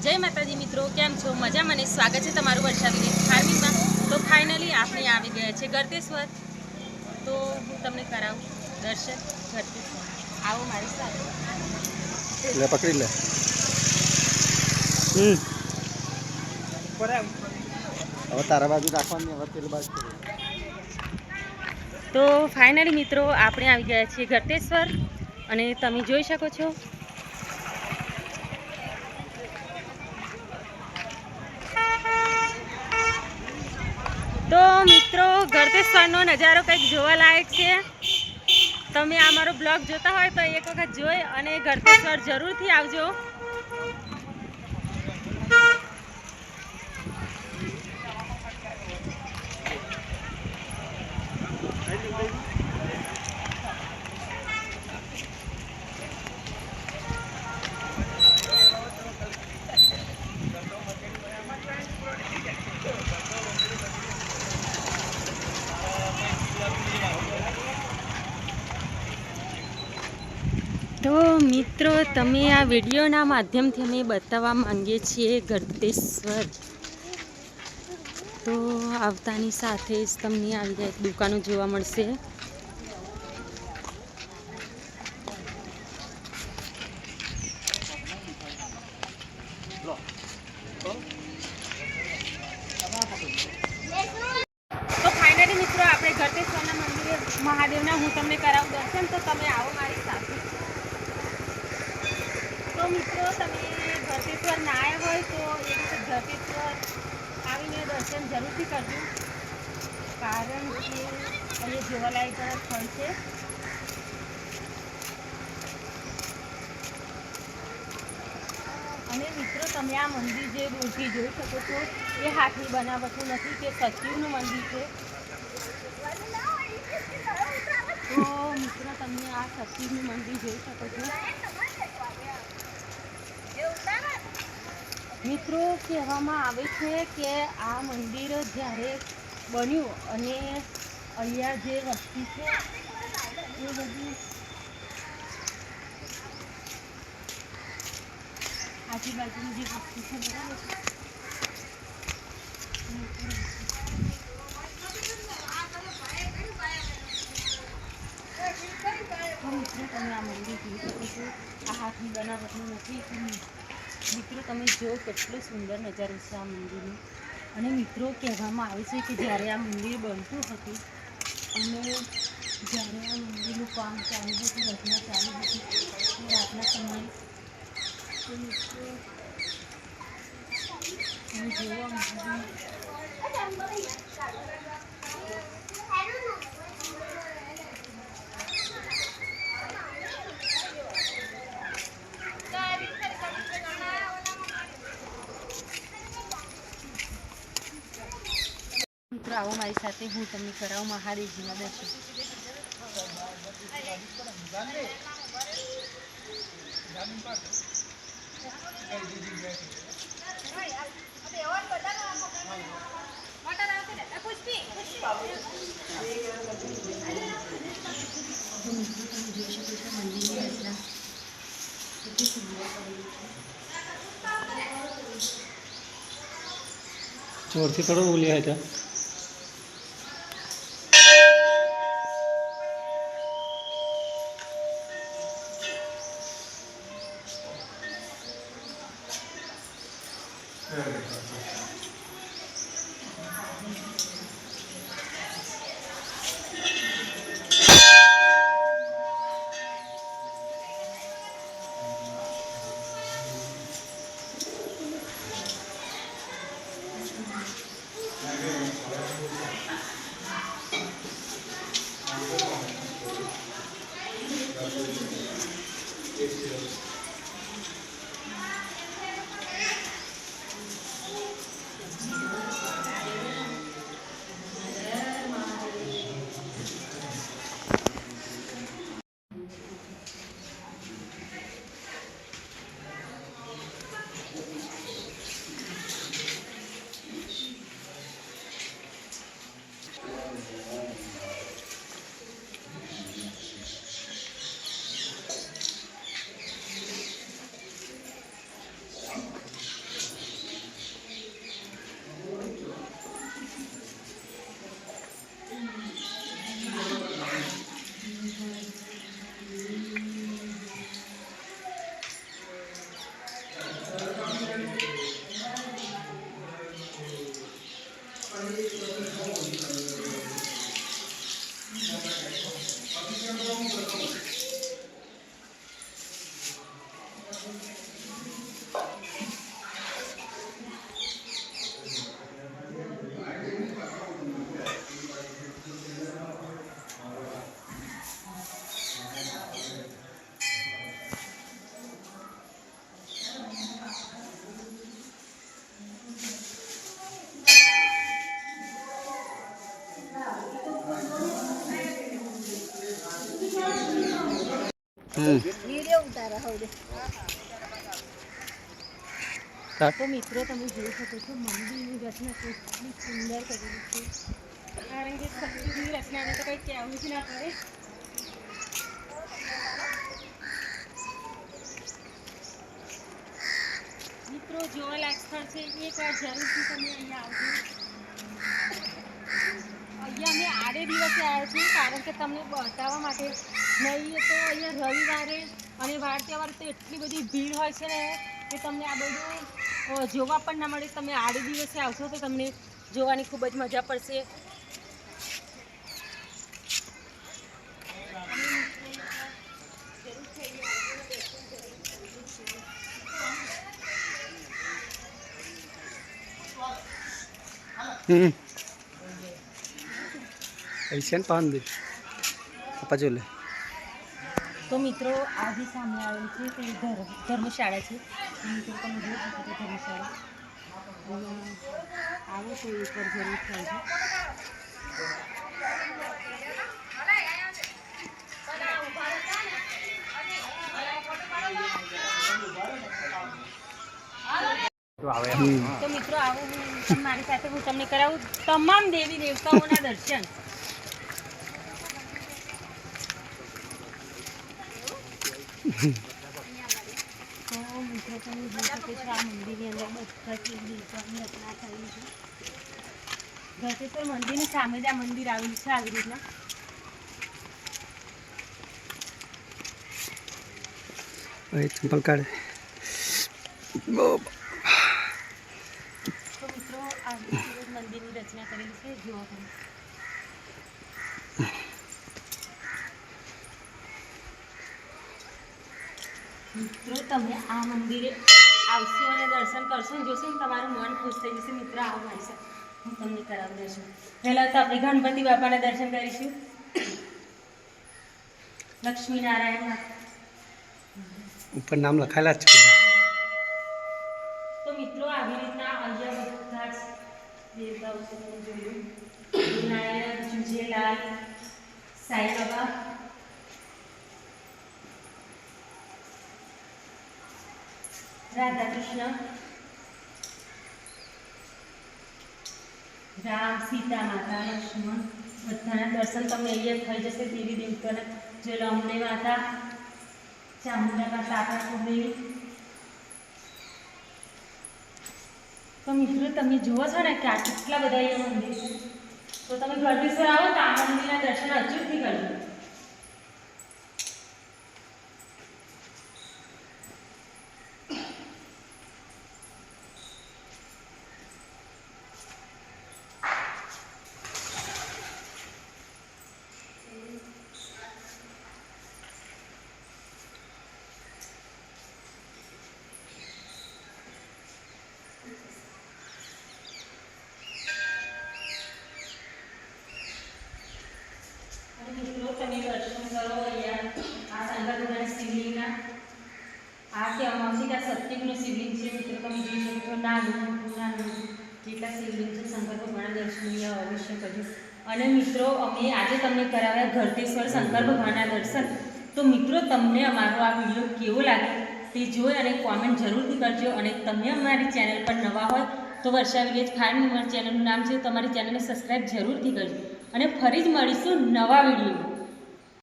जय माताजी मित्रों, केम छो? मजा में स्वागत है तमारू वरसादी फार्मिंग में। तो फाइनली आपणे आवी गया छे गरतेश्वर। तो हूँ तमने कराऊं दर्शन गरतेश्वर। आओ मारी साथे। ले पकड़ी ले। હવે તારા બાજુ રાખવાની હવે પેલી બાજુ. તો ફાઇનલી મિત્રો આપણે આવી ગયા છીએ ગરतेश्वर અને તમે જોઈ શકો છો તો મિત્રો ગરतेश्वरનો નજારો કંઈક જોવા લાયક છે। તમે આ મારો બ્લોગ જોતા હોય તો એક વખત જોઈ અને ગરतेश्वर જરૂરથી આવજો। तो मित्रों तमे आ विडियोना माध्यमथी अमे बतावा मांगीए छीए गरतेश्वर। तो आवतानी साथे ज तमने आवी जाय दुकानो जोवा मळशे। तो फाइनली मित्रों आपणे गरतेश्वरना मंदिरे महादेवना हूँ तमने करावुं दर्शन। तो तमे आवो मारी साथे। तो मित्रों तमे गरतेश्वर ना आया होय तो एक वखत गरतेश्वर आवीने दर्शन जरूरथी करजो, कारण के अहींया जोवालायक स्थळ छे। અને મિત્રો તમે આ મંદિર જે દૂરથી જોઈ શકો છો એ હાથની બનાવટનું નથી, કે સચિવનું મંદિર છે। તો મિત્રો તમે આ સચિવનું મંદિર જોઈ શકો છો। મિત્રો કહેવામાં આવે છે કે આ મંદિર જ્યારે બન્યું અને અહીંયા જે વસ્તી છે એ બધી આજુબાજુની જે વસ્તી છે બરાબર છે। તો મિત્રો તમે આ મંદિર જોઈ શકો છો, આ હાથની બનાવટનું નથી। મિત્રો તમે જો કેટલો સુંદર નજારો છે આ મંદિરનો। અને મિત્રો કહેવામાં આવે છે કે જ્યારે આ મંદિર બનતું હતું અને જ્યારે આ મંદિરનું કામ ચાલુ હતું, રચના ચાલુ હતી, તો રાતના સમયે તો મિત્રો તમે જોવા મિત્રો આવો મારી સાથે, હું તમને કરાવું મહાદેવજીના દર્શન। ચોરથી કરો બોલી હતા વિડીયો ઉતારો હવે. તો મિત્રો તમે જોઈ શકો છો મંદિરની રચના કેટલી સુંદર કરેલી છે. કારણ કે શક્તિની રચનાને તો કંઈ કહેવું જ ના પડે. મિત્રો જોવાલાયક સ્થળ છે, એકવાર જરૂરથી તમે અહીંયા આવજો. અહીંયા અમે આડે દિવસે આવ્યા છીએ કારણ કે તમને બતાવવા માટે. નહીં તો અહીંયા રવિવારે અને વાર તહેવારે તો એટલી બધી ભીડ હોય છે ને કે તમને આ બધું જોવા પણ ના મળે. તમે આડે દિવસે આવશો તો તમને જોવાની ખૂબ જ મજા પડશે. પૈસા ને પાન દે પપ્પા જો લે. તો મિત્રો આ જે સામે આવેલું છે તે ધર્મશાળા છે. મિત્રો તમે જોઈ શકો છો ધર્મશાળા. આવો તો એકવાર જરૂર થાય છે. તો મિત્રો આવો મારી સાથે હું તમને કરાવું તમામ દેવી દેવતાઓના દર્શન. તો મિત્રો તમે જોઈ શકો છો આ મંદિરની અંદર બધા દેવી દેવતાઓની રચના થયેલી છે. ઘટેશ્વર મંદિરની સામે જ આ મંદિર આવેલું છે આવી રીતના. ચંપલ કાઢે. તો મિત્રો આ મંદિરની રચના કરેલી છે. જુઓ તમે. મિત્રો તમે આ મંદિરે આવશો અને દર્શન કરશો ને જોશો ને તમારું મન ખુશ થઈ જશે. મિત્રો આવો મારી સાથે હું તમને કરાવી દઈશું. પહેલાં તો આપણે ગણપતિ બાપાના દર્શન કરીશું. લક્ષ્મીનારાયણ ઉપર નામ લખાયેલા જ છે. તો મિત્રો આવી રીતના અહીંયા બધા જ દેવતાઓ છે. તમે જોયું વિનાયક, જુજેલાલ, સાંઈ બાબા, રાધા કૃષ્ણ, રામ, સીતા માતા, લક્ષ્મણ બધાના દર્શન તમને અહીંયા થઈ જશે. દેવી દેવતાના જે રમણી માતા, ચામુંડા માતા, આપણા કુળદેવી. તો મિત્રો તમે જુઓ છો ને કે આ કેટલા બધા અહીંયા મંદિર છે. તો તમે ગળતેશ્વર આવો તો આ મંદિરના દર્શન અચૂકથી કરજો. મિત્રો તમે દર્શન કરો અહીંયા આ શંકર ભગવાનના શિવલિંગના. આ કહેવામાં આવશે કે આ સત્યુગનું શિવલિંગ છે. મિત્રો તમે જોઈ શકો છો નાનું જેટલા શિવલિંગ છે. શંકર ભગવાનના દર્શન અહીંયા અવશ્ય કરજો. અને મિત્રો અમે આજે તમને કરાવ્યા ગળતેશ્વર શંકર ભગવાનના દર્શન. તો મિત્રો તમને અમારો આ વિડીયો કેવો લાગે તે જોઈ અને કોમેન્ટ જરૂરથી કરજો. અને તમે અમારી ચેનલ પર નવા હોય તો વર્ષા વિલેજ ફાર્મ ચેનલનું નામ છે. તમારી ચેનલને સબસ્ક્રાઈબ જરૂરથી કરજો. અને ફરી જ મળીશું નવા વિડીયો.